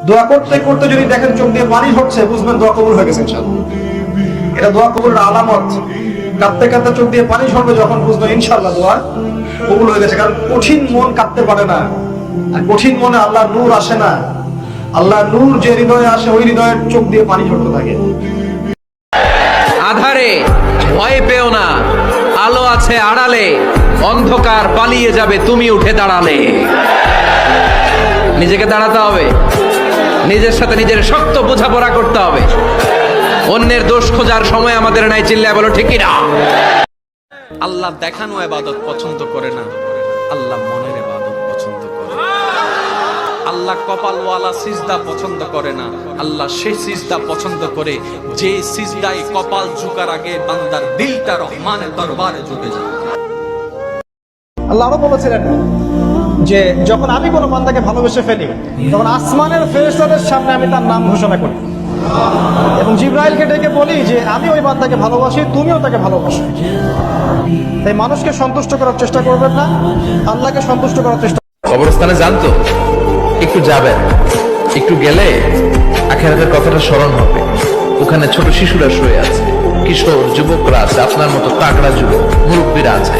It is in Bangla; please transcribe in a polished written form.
দোয়া করতে করতে যদি দেখেন চোখ দিয়ে পানি ঝরছে, বুঝবেন দোয়া কবুল হয়ে গেছে ইনশাআল্লাহ। এটা দোয়া কবুলের আলামত। কাঁদতে কাঁদতে চোখ দিয়ে পানি ঝরবে যখন, বুঝবেন ইনশাআল্লাহ দোয়া কবুল হয়ে গেছে। কারণ কঠিন মন কাঁদতে পারে না, আর কঠিন মনে আল্লাহর নূর আসে না। আল্লাহর নূর যে হৃদয়ে আসে, ওই হৃদয়ের চোখ দিয়ে পানি ঝরতে থাকে। আধারে ভয় পেও না, আলো আছে আড়ালে, অন্ধকার পালিয়ে যাবে তুমি উঠে দাঁড়ালে। নিজেকে দাঁড়াতে হবে, নিজের সাথে নিজের শক্ত বোঝাপড়া করতে হবে। অন্যের দোষ খোঁজার সময় আমাদের নাই, চিল্লায় বলো ঠিক না। আল্লাহ দেখানো ইবাদত পছন্দ করে না, আল্লাহ মনের ইবাদত পছন্দ করে। আল্লাহ কপালওয়ালা সিজদা পছন্দ করে না, আল্লাহ সেই সিজদা পছন্দ করে যে সিজদায় কপাল ঝুকার আগে বান্দার দিলটা রহমানের দরবারে ঝুঁকে যায়। আল্লাহ আরো বলেছিলেন যে যখন আমি কোনো বান্দাকে ভালোবেসে ফেলি, তখন আসমানের ফেরেশতাদের সামনে আমি তার নাম ঘোষণা করি এবং জিবরাইলকে ডেকে বলি যে আমি ওই বান্দাকে ভালোবাসি, তুমিও তাকে ভালোবাসো। তাই মানুষকে সন্তুষ্ট করার চেষ্টা করবেন না, আল্লাহকে সন্তুষ্ট করার চেষ্টা। কবরস্থানে জানতো একটু যাবেন, একটু গেলে আখিরাতের কথাটা স্মরণ হবে। ওখানে ছোট শিশুরা শুয়ে আছে, কিশোর যুবকরা আছে, আপনার মতো তাকড়া যুবক মুরব্বীরা আছে।